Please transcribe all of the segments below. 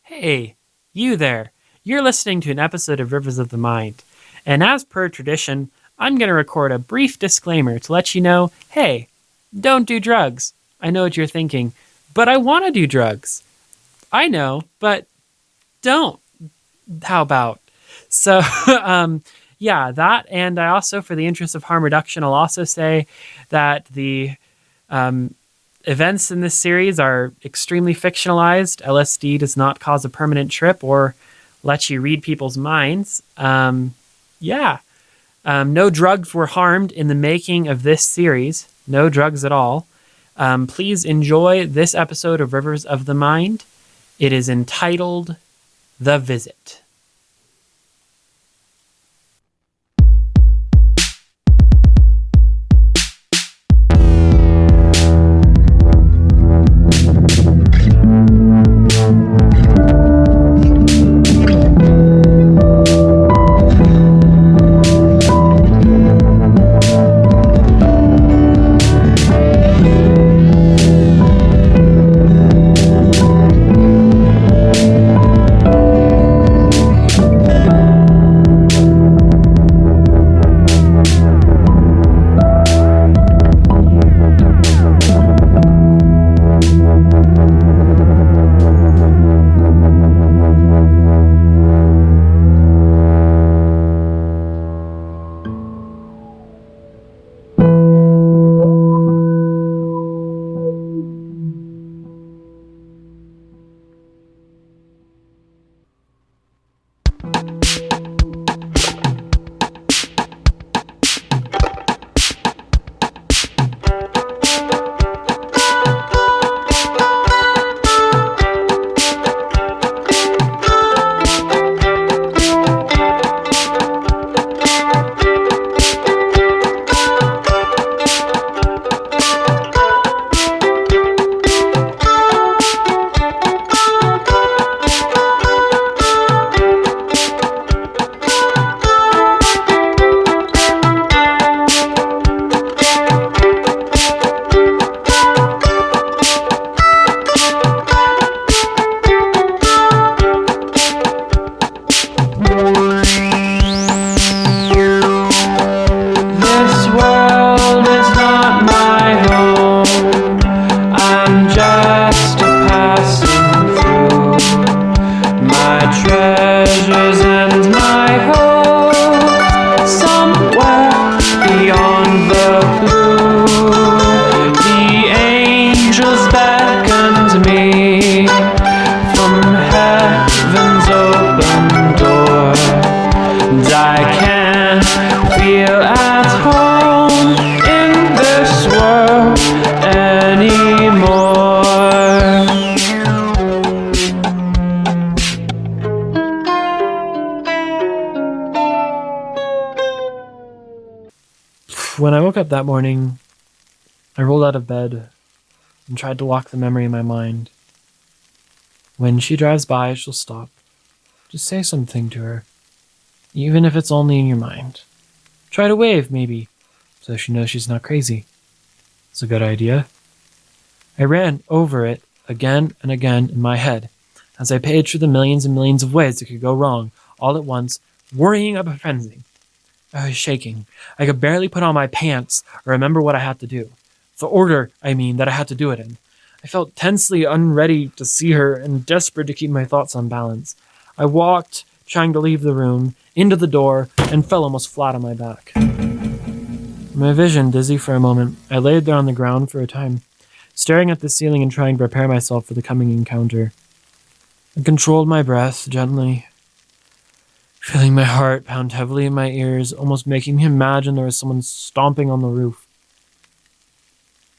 Hey, you there. You're listening to an episode of Rivers of the Mind. And as per tradition, I'm going to record a brief disclaimer to let you know, hey, don't do drugs. I know what you're thinking, but I want to do drugs. I know, but don't. How about? So, yeah, that. And I also, for the interest of harm reduction, I'll also say that the events in this series are extremely fictionalized. LSD does not cause a permanent trip or let you read people's minds. No drugs were harmed in the making of this series. No drugs at all. Please enjoy this episode of Rivers of the Mind. It is entitled The Visit. When I woke up that morning, I rolled out of bed and tried to lock the memory in my mind. When she drives by, she'll stop. Just say something to her, even if it's only in your mind. Try to wave, maybe, so she knows she's not crazy. It's a good idea. I ran over it again and again in my head as I paged through the millions and millions of ways it could go wrong, all at once, worrying up a frenzy. I was shaking. I could barely put on my pants or remember what I had to do. The order, that I had to do it in. I felt tensely unready to see her and desperate to keep my thoughts on balance. I walked, trying to leave the room, into the door, and fell almost flat on my back. My vision dizzy for a moment, I laid there on the ground for a time, staring at the ceiling and trying to prepare myself for the coming encounter. I controlled my breath gently, feeling my heart pound heavily in my ears, almost making me imagine there was someone stomping on the roof.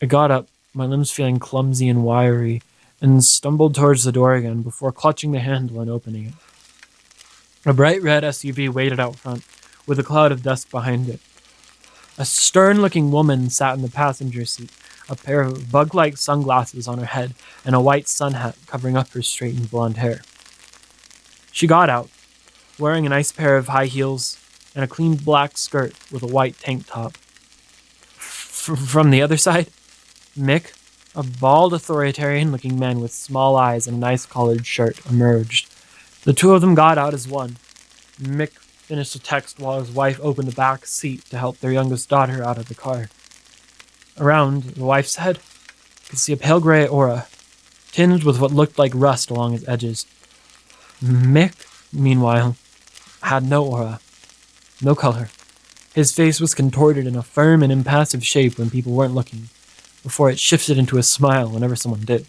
I got up, my limbs feeling clumsy and wiry, and stumbled towards the door again before clutching the handle and opening it. A bright red SUV waited out front, with a cloud of dust behind it. A stern-looking woman sat in the passenger seat, a pair of bug-like sunglasses on her head and a white sun hat covering up her straightened blonde hair. She got out, wearing a nice pair of high heels and a clean black skirt with a white tank top. From the other side, Mick, A bald, authoritarian-looking man with small eyes and a nice collared shirt emerged. The two of them got out as one. Mick finished a text while his wife opened the back seat to help their youngest daughter out of the car. Around, the wife said, could see a pale gray aura, tinged with what looked like rust along its edges. Mick, meanwhile, had no aura, no color. His face was contorted in a firm and impassive shape when people weren't looking, before it shifted into a smile whenever someone did.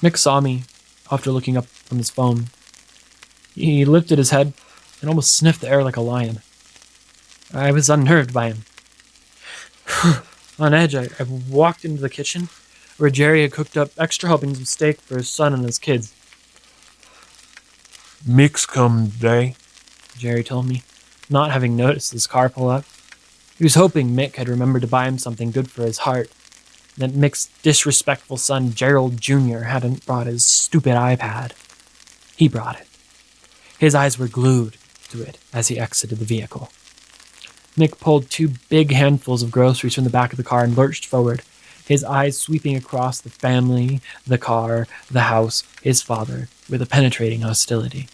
Mick saw me after looking up from his phone. He lifted his head and almost sniffed the air like a lion. I was unnerved by him. On edge, I walked into the kitchen where Gerry had cooked up extra helpings of steak for his son and his kids. Mick's come today, Gerry told me, not having noticed his car pull up. He was hoping Mick had remembered to buy him something good for his heart, and that Mick's disrespectful son, Gerald Jr., hadn't brought his stupid iPad. He brought it. His eyes were glued to it as he exited the vehicle. Mick pulled 2 big handfuls of groceries from the back of the car and lurched forward, his eyes sweeping across the family, the car, the house, his father, with a penetrating hostility.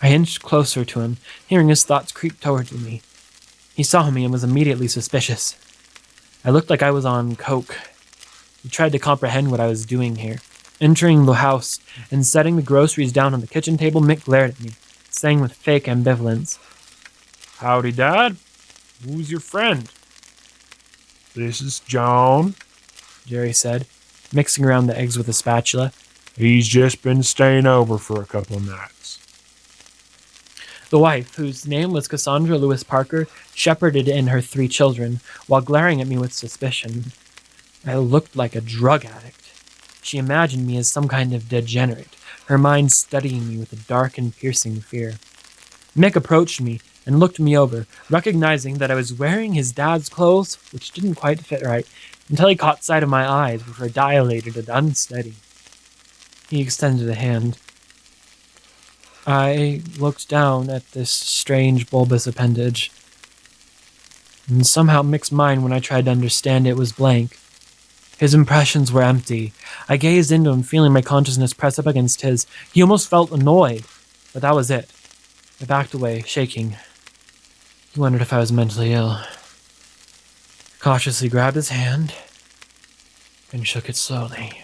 I inched closer to him, hearing his thoughts creep towards me. He saw me and was immediately suspicious. I looked like I was on coke. He tried to comprehend what I was doing here. Entering the house and setting the groceries down on the kitchen table, Mick glared at me, saying with fake ambivalence, Howdy, Dad. Who's your friend? This is John. Gerry said, mixing around the eggs with a spatula. He's just been staying over for a couple of nights. The wife, whose name was Cassandra Lewis Parker, shepherded in her 3 children, while glaring at me with suspicion. I looked like a drug addict. She imagined me as some kind of degenerate, her mind studying me with a dark and piercing fear. Mick approached me and looked me over, recognizing that I was wearing his dad's clothes, which didn't quite fit right, until he caught sight of my eyes, which were dilated and unsteady. He extended a hand. I looked down at this strange bulbous appendage, and somehow Mick's mind, when I tried to understand it, was blank. His impressions were empty. I gazed into him, feeling my consciousness press up against his. He almost felt annoyed, but that was it. I backed away, shaking. He wondered if I was mentally ill. I cautiously grabbed his hand and shook it slowly,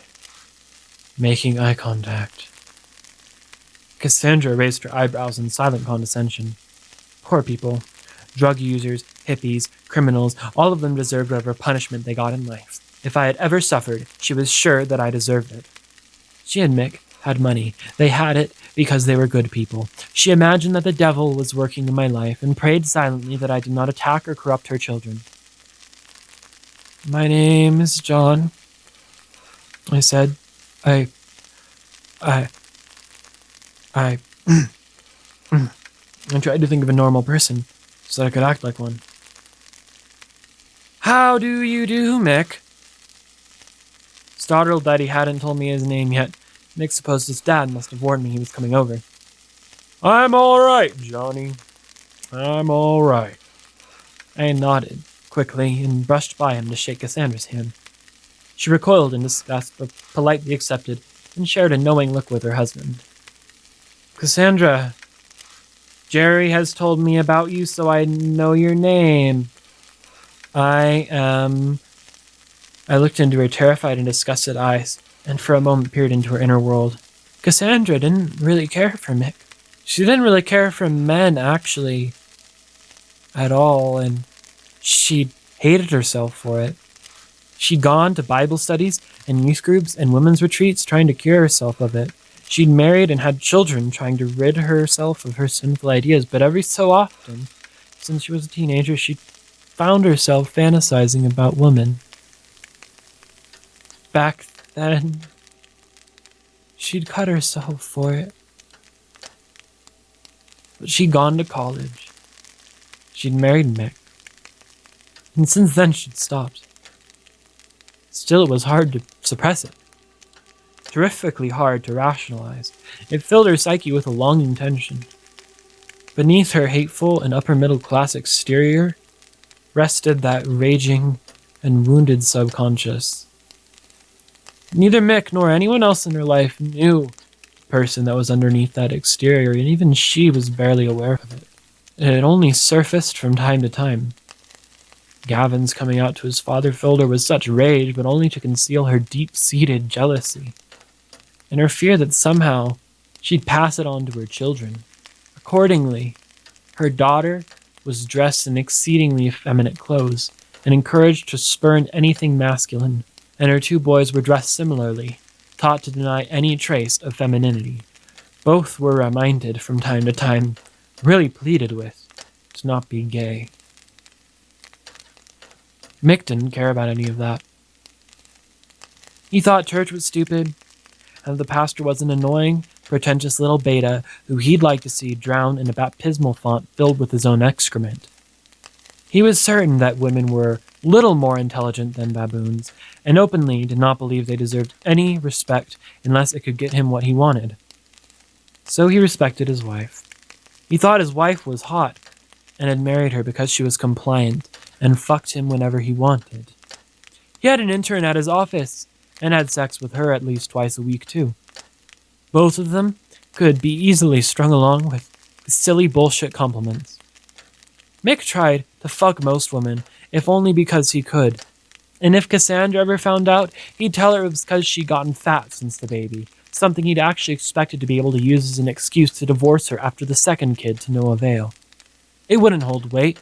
making eye contact. Cassandra raised her eyebrows in silent condescension. Poor people. Drug users, hippies, criminals, all of them deserved whatever punishment they got in life. If I had ever suffered, she was sure that I deserved it. She and Mick had money. They had it because they were good people. She imagined that the devil was working in my life and prayed silently that I did not attack or corrupt her children. My name is John, I said. I tried to think of a normal person so that I could act like one. How do you do, Mick? Startled that he hadn't told me his name yet, Mick supposed his dad must have warned me he was coming over. I'm all right, Johnny. I'm all right. I nodded quickly and brushed by him to shake Cassandra's hand. She recoiled in disgust, but politely accepted and shared a knowing look with her husband. Cassandra, Gerry has told me about you, so I know your name. I looked into her terrified and disgusted eyes, and for a moment peered into her inner world. Cassandra didn't really care for Mick. She didn't really care for men, actually, at all, and she hated herself for it. She'd gone to Bible studies and youth groups and women's retreats trying to cure herself of it. She'd married and had children trying to rid herself of her sinful ideas, but every so often, since she was a teenager, she found herself fantasizing about women. Back then, she'd cut herself for it. But she'd gone to college. She'd married Mick. And since then, she'd stopped. Still, it was hard to suppress it. Terrifically hard to rationalize. It filled her psyche with a longing tension. Beneath her hateful and upper-middle-class exterior rested that raging, and wounded subconscious. Neither Mick nor anyone else in her life knew the person that was underneath that exterior, and even she was barely aware of it. It had only surfaced from time to time. Gavin's coming out to his father filled her with such rage, but only to conceal her deep-seated jealousy, and her fear that somehow she'd pass it on to her children. Accordingly, her daughter was dressed in exceedingly effeminate clothes and encouraged to spurn anything masculine, and her two boys were dressed similarly, taught to deny any trace of femininity. Both were reminded from time to time, really pleaded with, to not be gay. Mick didn't care about any of that. He thought church was stupid, and the pastor was an annoying, pretentious little beta who he'd like to see drown in a baptismal font filled with his own excrement. He was certain that women were little more intelligent than baboons, and openly did not believe they deserved any respect unless it could get him what he wanted. So he respected his wife. He thought his wife was hot, and had married her because she was compliant, and fucked him whenever he wanted. He had an intern at his office, and had sex with her at least twice a week too. Both of them could be easily strung along with silly bullshit compliments. Mick tried to fuck most women, if only because he could. And if Cassandra ever found out, he'd tell her it was because she'd gotten fat since the baby, something he'd actually expected to be able to use as an excuse to divorce her after the second kid to no avail. It wouldn't hold weight,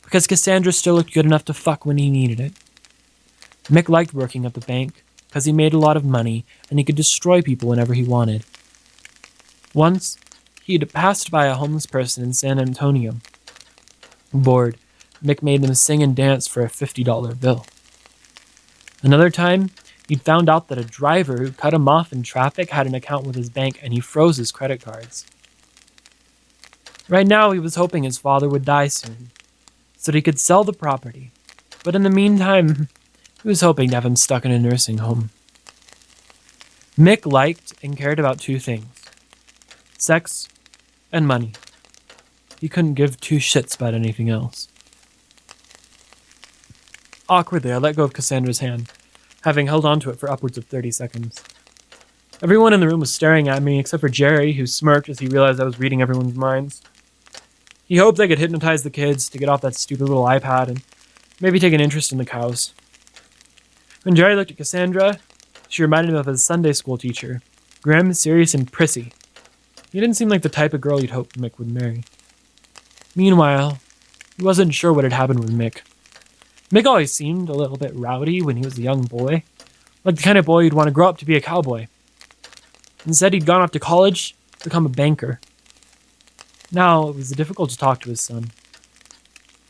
because Cassandra still looked good enough to fuck when he needed it. Mick liked working at the bank, because he made a lot of money, and he could destroy people whenever he wanted. Once, he'd passed by a homeless person in San Antonio. Bored, Mick made them sing and dance for a $50 bill. Another time, he'd found out that a driver who cut him off in traffic had an account with his bank, and he froze his credit cards. Right now, he was hoping his father would die soon, so that he could sell the property. But in the meantime, he was hoping to have him stuck in a nursing home. Mick liked and cared about two things: sex and money. He couldn't give two shits about anything else. Awkwardly, I let go of Cassandra's hand, having held onto it for upwards of 30 seconds. Everyone in the room was staring at me, except for Gerry, who smirked as he realized I was reading everyone's minds. He hoped I could hypnotize the kids to get off that stupid little iPad and maybe take an interest in the cows. When Gerry looked at Cassandra, she reminded him of his Sunday school teacher, grim, serious, and prissy. He didn't seem like the type of girl you'd hope Mick would marry. Meanwhile, he wasn't sure what had happened with Mick. Mick always seemed a little bit rowdy when he was a young boy, like the kind of boy you'd want to grow up to be a cowboy. Instead, he'd gone off to college to become a banker. Now, it was difficult to talk to his son.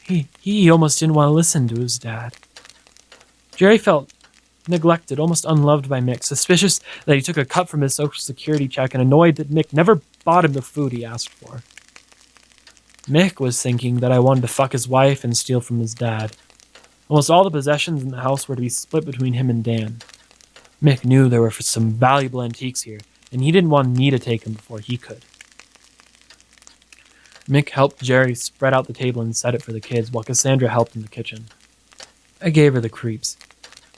He almost didn't want to listen to his dad. Gerry felt neglected, almost unloved by Mick, suspicious that he took a cut from his social security check, and annoyed that Mick never bought him the food he asked for. Mick was thinking that I wanted to fuck his wife and steal from his dad. Almost all the possessions in the house were to be split between him and Dan. Mick knew there were some valuable antiques here, and he didn't want me to take them before he could. Mick helped Gerry spread out the table and set it for the kids, while Cassandra helped in the kitchen. I gave her the creeps.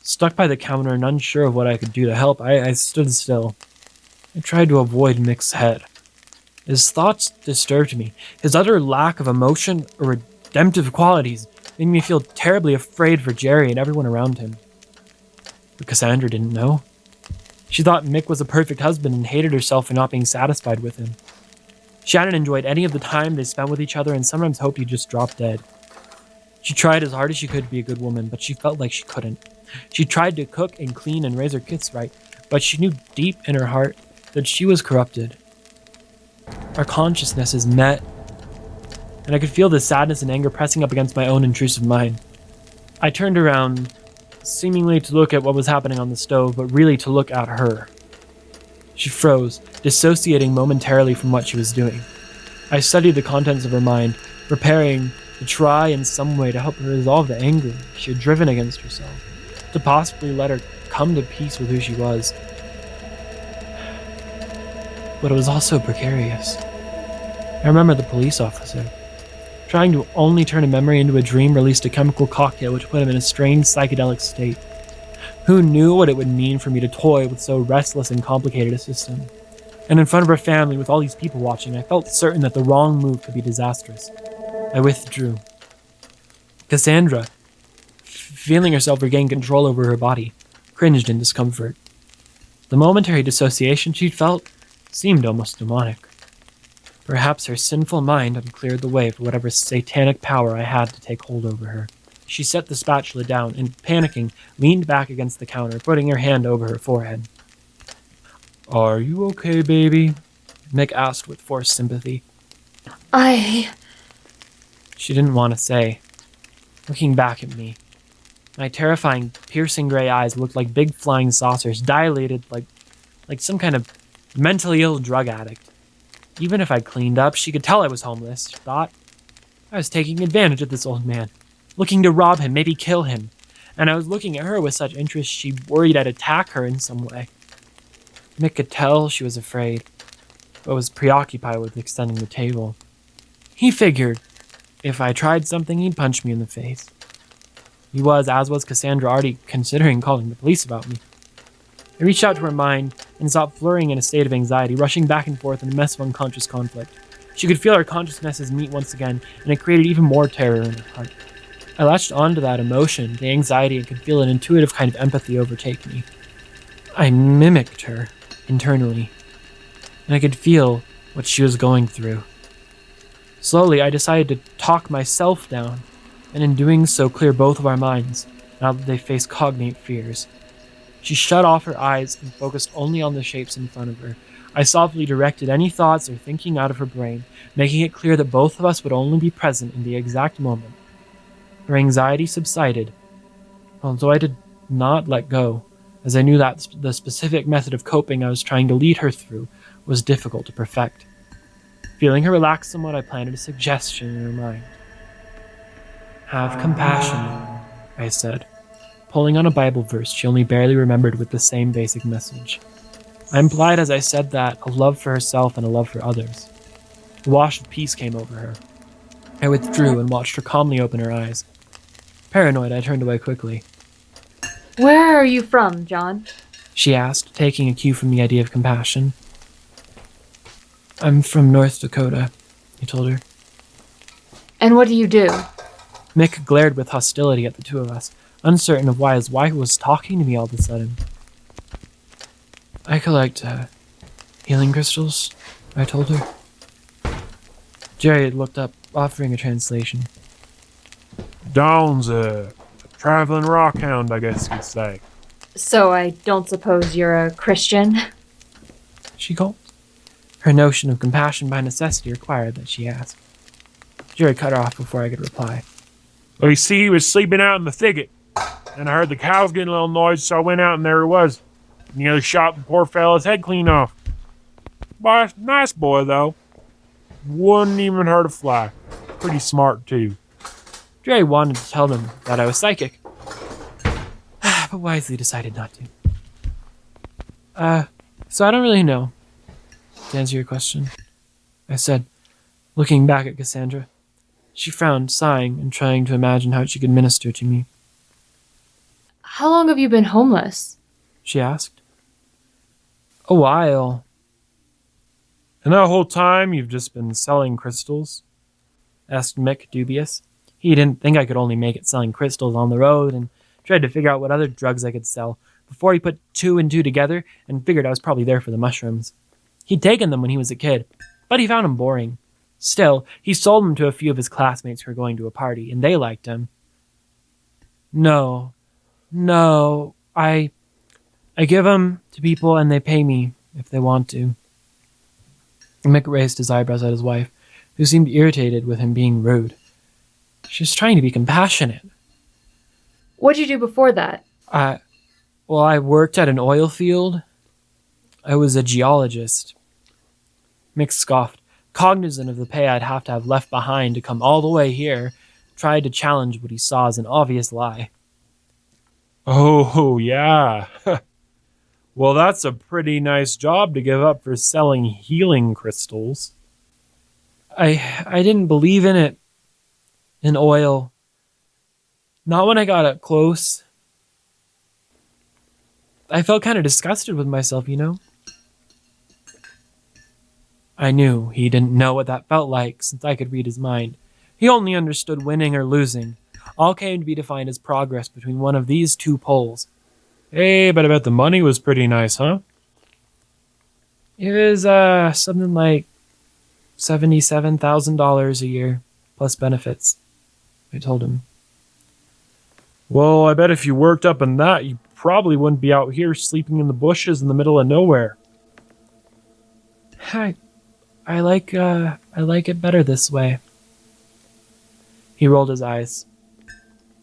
Stuck by the counter and unsure of what I could do to help, I stood still. I tried to avoid Mick's head. His thoughts disturbed me. His utter lack of emotion or redemptive qualities made me feel terribly afraid for Gerry and everyone around him. But Cassandra didn't know. She thought Mick was a perfect husband and hated herself for not being satisfied with him. She hadn't enjoyed any of the time they spent with each other and sometimes hoped he'd just drop dead. She tried as hard as she could to be a good woman, but she felt like she couldn't. She tried to cook and clean and raise her kids right, but she knew deep in her heart that she was corrupted. Our consciousnesses met, and I could feel the sadness and anger pressing up against my own intrusive mind. I turned around, seemingly to look at what was happening on the stove, but really to look at her. She froze, dissociating momentarily from what she was doing. I studied the contents of her mind, preparing to try in some way to help her resolve the anger she had driven against herself, to possibly let her come to peace with who she was. But it was also precarious. I remember the police officer. Trying to only turn a memory into a dream released a chemical cocktail which put him in a strange psychedelic state. Who knew what it would mean for me to toy with so restless and complicated a system? And in front of her family, with all these people watching, I felt certain that the wrong move could be disastrous. I withdrew. Cassandra, feeling herself regain control over her body, cringed in discomfort. The momentary dissociation she'd felt seemed almost demonic. Perhaps her sinful mind had cleared the way for whatever satanic power I had to take hold over her. She set the spatula down and, panicking, leaned back against the counter, putting her hand over her forehead. Are you okay, baby? Mick asked with forced sympathy. She didn't want to say. Looking back at me, my terrifying, piercing gray eyes looked like big flying saucers, dilated like some kind of mentally ill drug addict. Even if I cleaned up, she could tell I was homeless, she thought. I was taking advantage of this old man, looking to rob him, maybe kill him. And I was looking at her with such interest she worried I'd attack her in some way. Mick could tell she was afraid, but was preoccupied with extending the table. He figured if I tried something, he'd punch me in the face. He was, as was Cassandra, already considering calling the police about me. I reached out to her mind and saw it flurrying in a state of anxiety, rushing back and forth in a mess of unconscious conflict. She could feel our consciousnesses meet once again, and it created even more terror in her heart. I latched onto that emotion, the anxiety, and could feel an intuitive kind of empathy overtake me. I mimicked her internally, and I could feel what she was going through. Slowly, I decided to talk myself down, and in doing so clear both of our minds, now that they faced cognate fears. She shut off her eyes and focused only on the shapes in front of her. I softly directed any thoughts or thinking out of her brain, making it clear that both of us would only be present in the exact moment. Her anxiety subsided, although I did not let go, as I knew that the specific method of coping I was trying to lead her through was difficult to perfect. Feeling her relax somewhat, I planted a suggestion in her mind. Have compassion, I said, pulling on a Bible verse she only barely remembered with the same basic message. I implied as I said that a love for herself and a love for others. A wash of peace came over her. I withdrew and watched her calmly open her eyes. Paranoid, I turned away quickly. Where are you from, John? She asked, taking a cue from the idea of compassion. I'm from North Dakota, I told her. And what do you do? Mick glared with hostility at the two of us, uncertain of why his wife was talking to me all of a sudden. I collect healing crystals, I told her. Gerry looked up, offering a translation. Dawn's a traveling rockhound, I guess you'd say. So I don't suppose you're a Christian? She gulped. Her notion of compassion by necessity required that she ask. Gerry cut her off before I could reply. Well, you see, he was sleeping out in the thicket, and I heard the cows getting a little noise, so I went out and there he was. Nearly shot the poor fella's head clean off. Boy, nice boy, though. Wouldn't even hurt a fly. Pretty smart, too. Gerry wanted to tell them that I was psychic, but wisely decided not to. So I don't really know, to answer your question, I said, looking back at Cassandra. She frowned, sighing, and trying to imagine how she could minister to me. How long have you been homeless? She asked. A while. And that whole time you've just been selling crystals? Asked Mick, dubious. He didn't think I could only make it selling crystals on the road, and tried to figure out what other drugs I could sell, before he put two and two together and figured I was probably there for the mushrooms. He'd taken them when he was a kid, but he found them boring. Still, he sold them to a few of his classmates who were going to a party, and they liked him. No, I give them to people and they pay me if they want to. Mick raised his eyebrows at his wife, who seemed irritated with him being rude. She was trying to be compassionate. What'd you do before that? I worked at an oil field. I was a geologist. Mick scoffed, cognizant of the pay I'd have to have left behind to come all the way here, tried to challenge what he saw as an obvious lie. Oh, yeah. Well, that's a pretty nice job to give up for selling healing crystals. I didn't believe in it and oil. Not when I got up close. I felt kind of disgusted with myself, you know? I knew he didn't know what that felt like since I could read his mind. He only understood winning or losing. All came to be defined as progress between one of these two poles. Hey, but I bet the money was pretty nice, huh? It was something like $77,000 a year, plus benefits, I told him. Well, I bet if you worked up in that, you probably wouldn't be out here sleeping in the bushes in the middle of nowhere. I like it better this way. He rolled his eyes.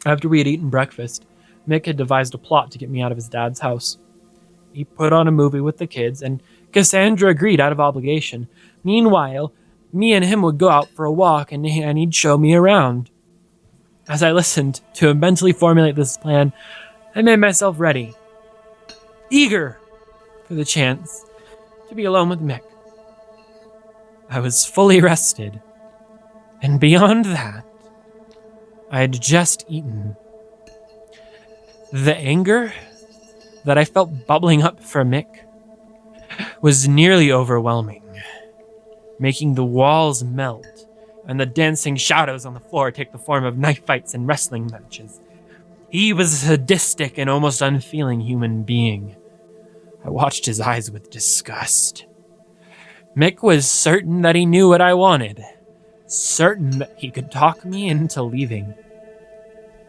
After we had eaten breakfast, Mick had devised a plot to get me out of his dad's house. He put on a movie with the kids, and Cassandra agreed out of obligation. Meanwhile, me and him would go out for a walk, and he'd show me around. As I listened to him mentally formulate this plan, I made myself ready, eager for the chance to be alone with Mick. I was fully rested, and beyond that, I had just eaten. The anger that I felt bubbling up for Mick was nearly overwhelming, making the walls melt and the dancing shadows on the floor take the form of knife fights and wrestling matches. He was a sadistic and almost unfeeling human being. I watched his eyes with disgust. Mick was certain that he knew what I wanted, certain that he could talk me into leaving.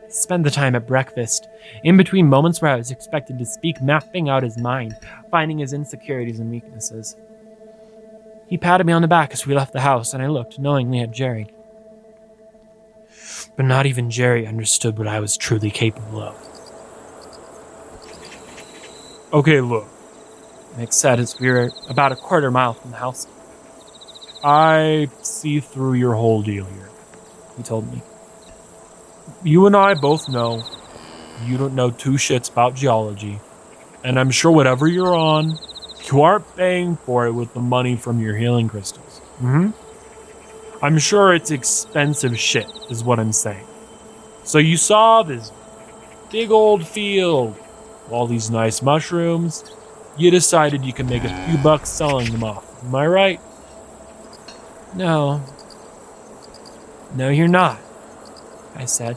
I spent the time at breakfast, in between moments where I was expected to speak, mapping out his mind, finding his insecurities and weaknesses. He patted me on the back as we left the house, and I looked knowingly at Gerry. But not even Gerry understood what I was truly capable of. Okay, look. Mick said as we were about a quarter mile from the house. I see through your whole deal here. He told me. You and I both know you don't know two shits about geology, and I'm sure whatever you're on, you aren't paying for it with the money from your healing crystals. I'm sure it's expensive shit, is what I'm saying. So you saw this big old field, all these nice mushrooms. You decided you could make a few bucks selling them off. Am I right? No, you're not, I said,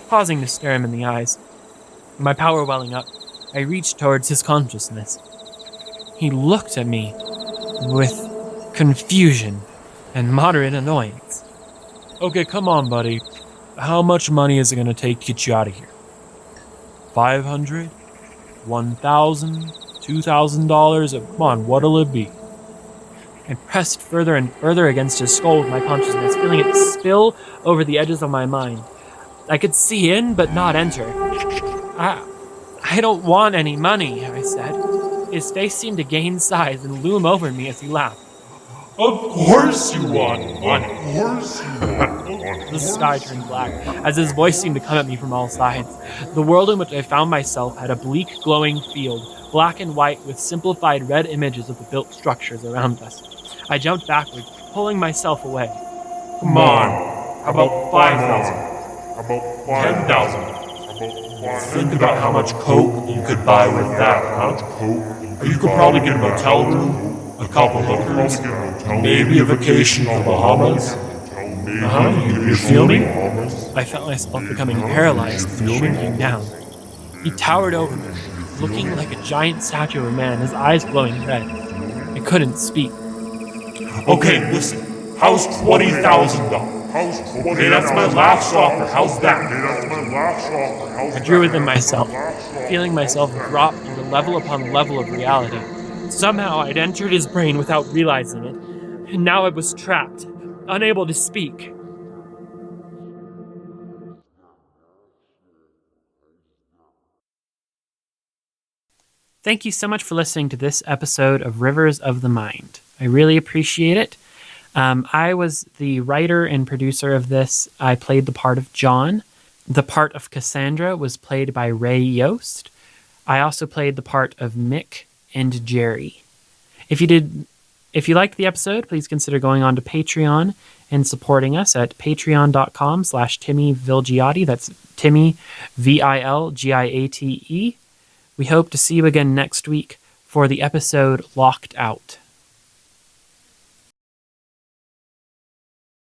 pausing to stare him in the eyes. My power welling up, I reached towards his consciousness. He looked at me with confusion and moderate annoyance. Okay, come on, buddy. How much money is it going to take to get you out of here? $500? $1,000? $2,000? Come on, what'll it be? I pressed further and further against his skull with my consciousness, feeling it spill over the edges of my mind. I could see in, but not enter. I don't want any money, I said. His face seemed to gain size and loom over me as he laughed. Of course you want money. Of course you want money. The sky turned black, as his voice seemed to come at me from all sides. The world in which I found myself had a bleak, glowing field, black and white, with simplified red images of the built structures around us. I jumped backwards, pulling myself away. Come on. How about 5,000? How about 10,000? Think about how much coke you could buy with that, huh? You could probably get a motel room, a couple hookers, maybe a vacation to the Bahamas. You feel me? I felt myself becoming paralyzed and shrinking down. He towered over me, looking like a giant statue of a man, his eyes glowing red. I couldn't speak. Okay, listen. How's $20,000? Okay, that's my last offer. How's that? I drew within myself, feeling myself drop into level upon level of reality. Somehow I'd entered his brain without realizing it, and now I was trapped, unable to speak. Thank you so much for listening to this episode of Rivers of the Mind. I really appreciate it. I was the writer and producer of this. I played the part of John. The part of Cassandra was played by Yost. I also played the part of Mick and Gerry. If you liked the episode, please consider going on to Patreon and supporting us at patreon.com/Timmy Vilgiate. That's Timmy, Vilgiate. We hope to see you again next week for the episode Locked Out.